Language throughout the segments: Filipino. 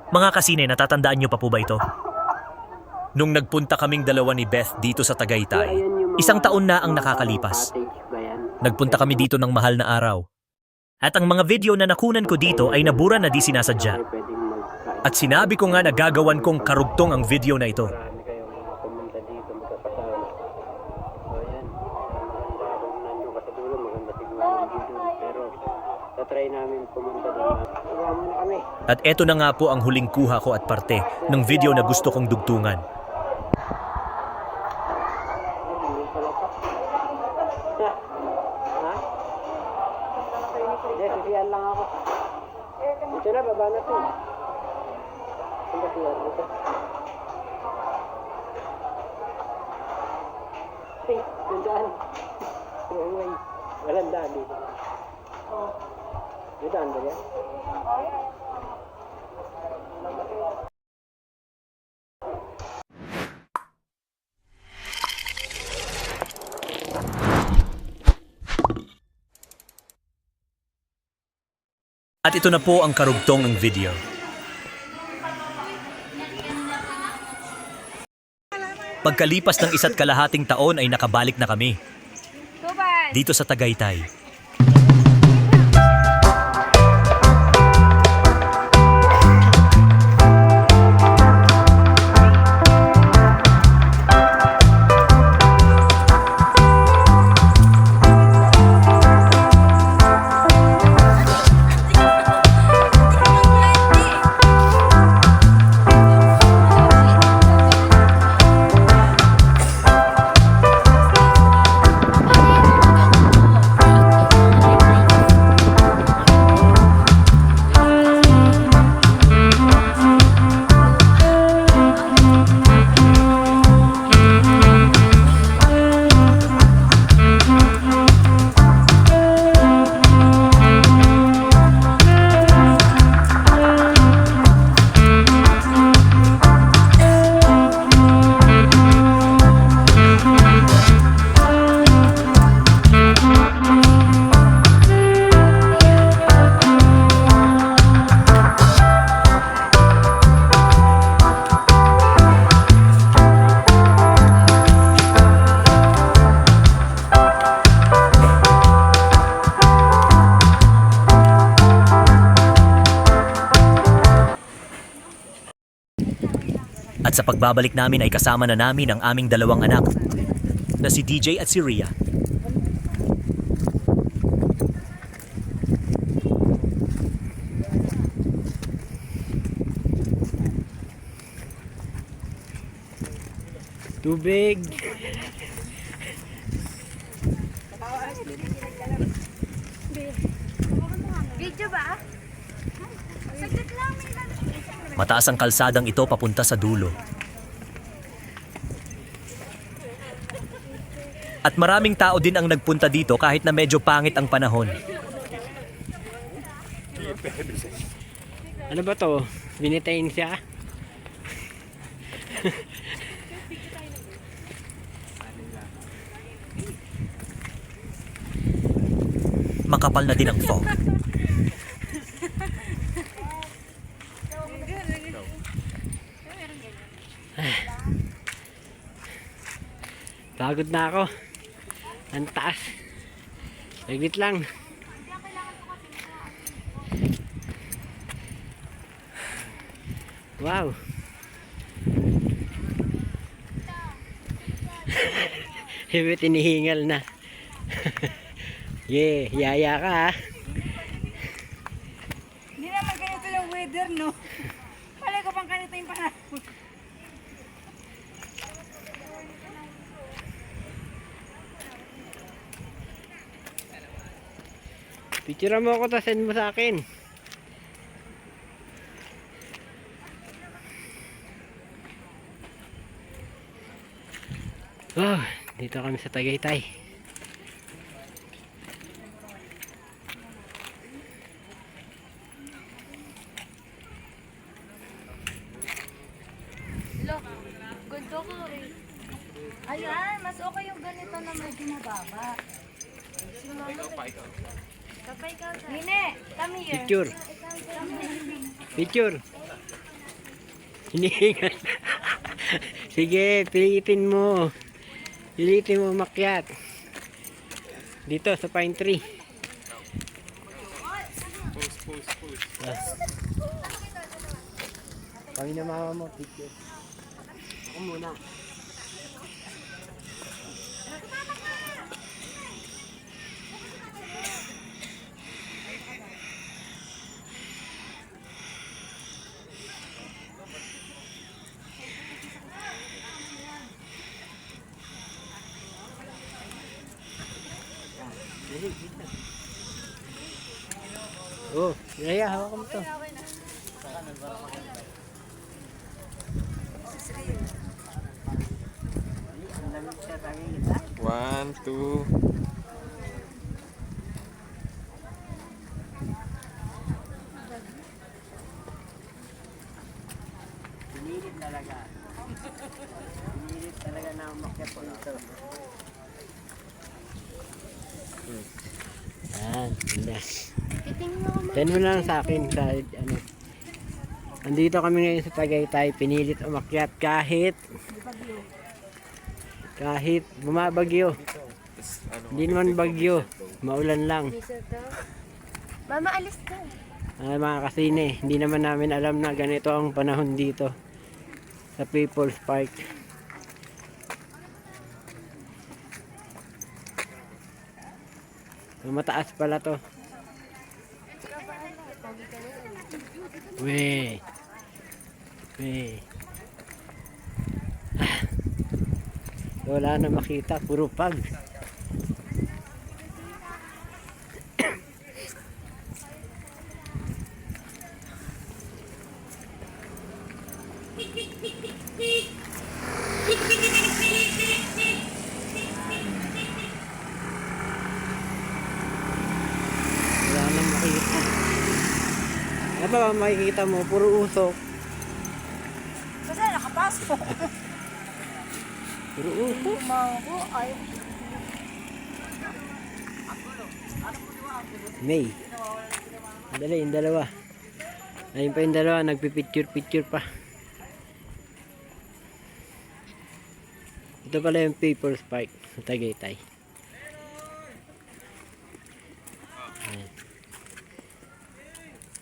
Mga kasine, natatandaan niyo pa po ba ito? Nung nagpunta kaming dalawa ni Beth dito sa Tagaytay, isang taon na ang nakakalipas. Nagpunta kami dito ng mahal na araw. At ang mga video na nakunan ko dito ay nabura na di sinasadya. At sinabi ko nga na gagawan kong karugtong ang video na ito. Marami kayong mga pumunta dito magkakasama. So ayan, nandun ka sa dulo, maganda siguro yung video. Pero tatry namin pumunta doon. Uwa muna kami. At eto na nga po ang huling kuha ko at parte ng video na gusto kong dugtungan. Hindi, sisiyan lang ako. Ito na, baba na to. Ang basiyan dito. Hey, nandaan. Way. Walang daan dito. May daan ba yan? At ito na po ang karugtong ng video. Pagkalipas ng 1.5 taon ay nakabalik na kami dito sa Tagaytay. At sa pagbabalik namin ay kasama na namin ang aming dalawang anak na si DJ at si Rhea. Tubig. Video ba? Saglit lang, may Mataas ang kalsadang ito papunta sa dulo. At maraming tao din ang nagpunta dito kahit na medyo pangit ang panahon. Ano ba to? Binitain siya? Makapal na din ang fog. Pagod na ako. Ang taas. Saglit lang. Wow. Hibit inihingal na. Yeah, yaya ka ha. Hindi naman ganito yung weather, no? Palay ko pang ganito yung panahon. Picture mo ako, send mo sa akin. Oh, dito kami sa Tagaytay. Look, gundo ko eh. Ayan, mas okay yung ganito na may ginababa. Kapay ka. Nine, come here. Picture. Picture. Hinihingal. Sige, pilitin mo. Pilitin mo umakyat. Dito sa pine tree. Kami na mama mo, picture. Ako muna. Oh, Yaya, hawakan mo to. One, two. Pinilit talaga. Pinilit talaga na umakyat po nito. Yan, ganda. Ten mo lang sa akin kahit ano. Andito kami ngayon sa Tagaytay, pinilit umakyat kahit bumabagyo. Hindi naman bagyo, maulan lang. Mama, alis ka. Mga kasine, hindi naman namin alam na ganito ang panahon dito sa People's Park. Mataas pala to. Weh. Weh. Wala na makita, puro pag. Wala na makita. Ano ba makikita mo? Puro usok. Kasi nakapasok. Puro usok. Mango, ay. May. Dali, yung dalawa. Ayun pa yung dalawa, nagpipicture-picture pa. Ito pala yung People's Park sa Tagaytay.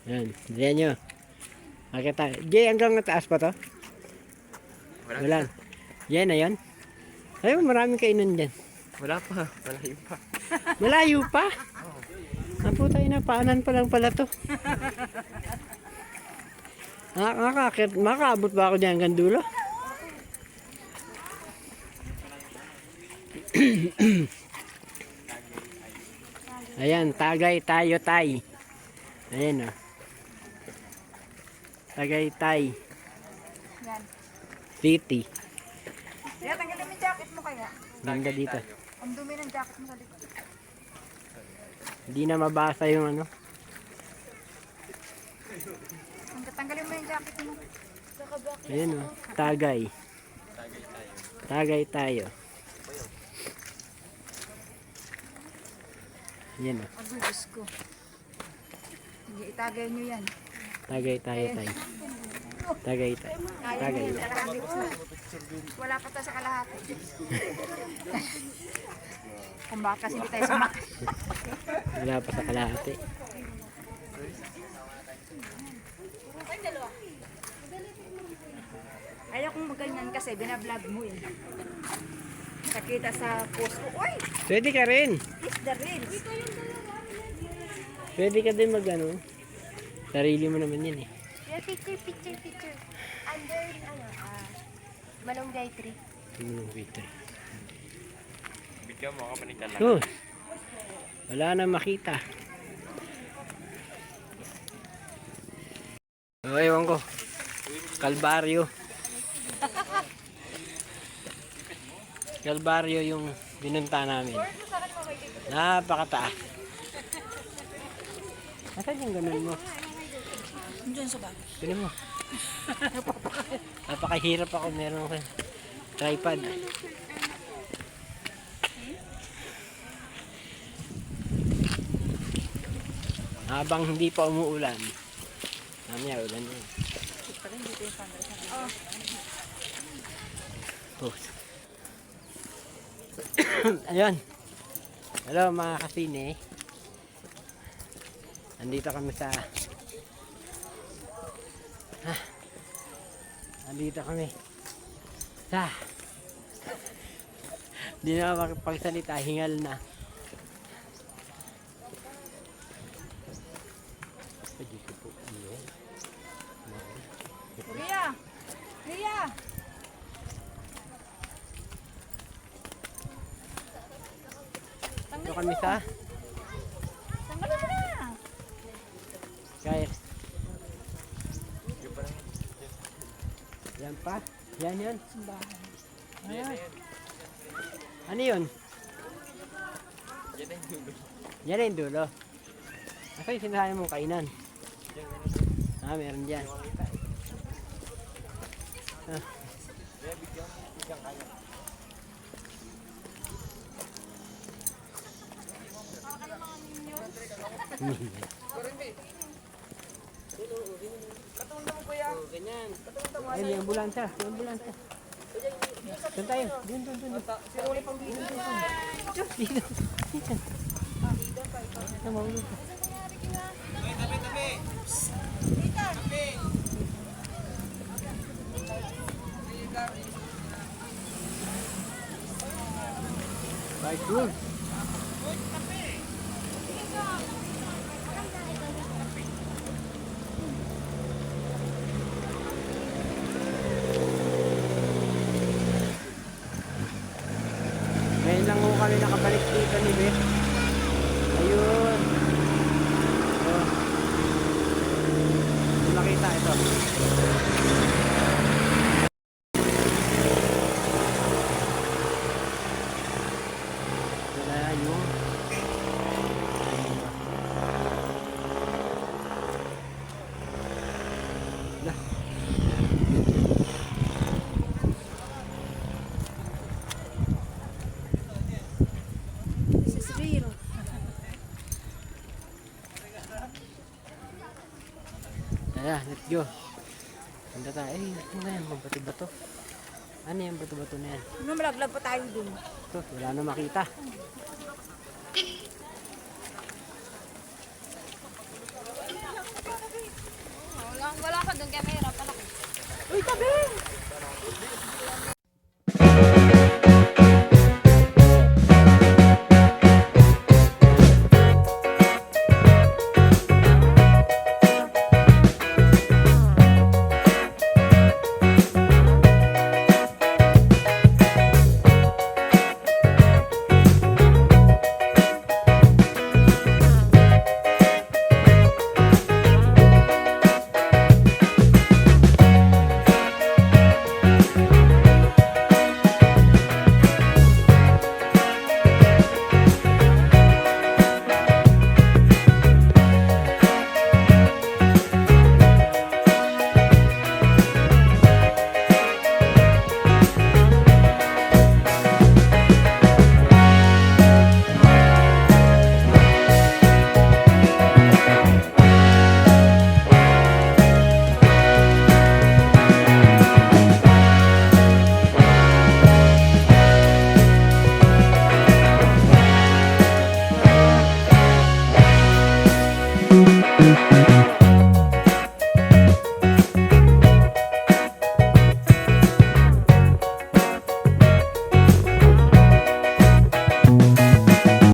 Ayan. Diyan nyo. Makita. Jay, hanggang taas pa to? Wala. Yan na yan. Ayun, maraming kainan dyan. Wala pa. Malayo pa. Malayo pa? Ang puta ina, paanan pa lang pala to. Makaabot ba ako dyan hanggang dulo? Ayan, Tagaytay tay. Ayan o. Tagaytay Yan. City. Kaya tanggalin mo yung jacket mo kaya. Ganda dito. Ang dumi ng jacket mo sa likod. Hindi na mabasa yung ano. Tanggalin mo yung jacket mo. Sa kabak. Ayan o. Tagay. Tagay tayo. Ayan o. Agoy, Diyos ko. Hindi, itagay nyo yan. Tagay tayo tay. Tagay tayo. Tagay. Kalahati ko na. Wala pa tayo sa kalahati. Kung baka kasi hindi tayo sumakay. Wala pa sa kalahati. Ayaw kong maganyan kasi binablog mo eh. Nakita sa post ko. Uy! Pwede ka rin. It's the reels. Pwede ka din mag ano. Sarili mo naman yan eh. Yeah, picture. Under, Malunggay tree. Wait. Bigyan mo ako panitalan. Oh. Wala na makita. Oh, ewan ko. Kalbaryo. Kalbaryo yung binunta namin. Napakataas. Asan yung ganun mo? Diyan sa bag. Ganun mo. Napakahirap ako. Meron ako tripod. Habang hindi pa umuulan. Mamaya ulan na yun. Ayun. Hello mga kasine. Nandito kami sa Nandito kami sa Hindi na makapagsalita, hingal na. Dito po iyo. Ria! Ria! Dito kami sa Tanggalin mo na! Guys. Yan pa. Yan. Ayan. Ano yun? Yan na yung dulo. Asa yung sinasabi mong kainan? Meron dyan. Ayun, yung ambulansya. Doon tayo. Doon. Dito. Mahulog ka. Bye, cool. Ngayon lang ho kami nakabalik dito ni Beth. Ayun. Oh. Makita ito. Wala yung Lah. This is real. Tara, let's go. Punta tayo. Ano na yan? Bato-bato. Ano yung bato-bato na yan? Malaglag pa tayo dun. Ito, wala na makita. Wala ka dun, camera pala. Uy, tabi!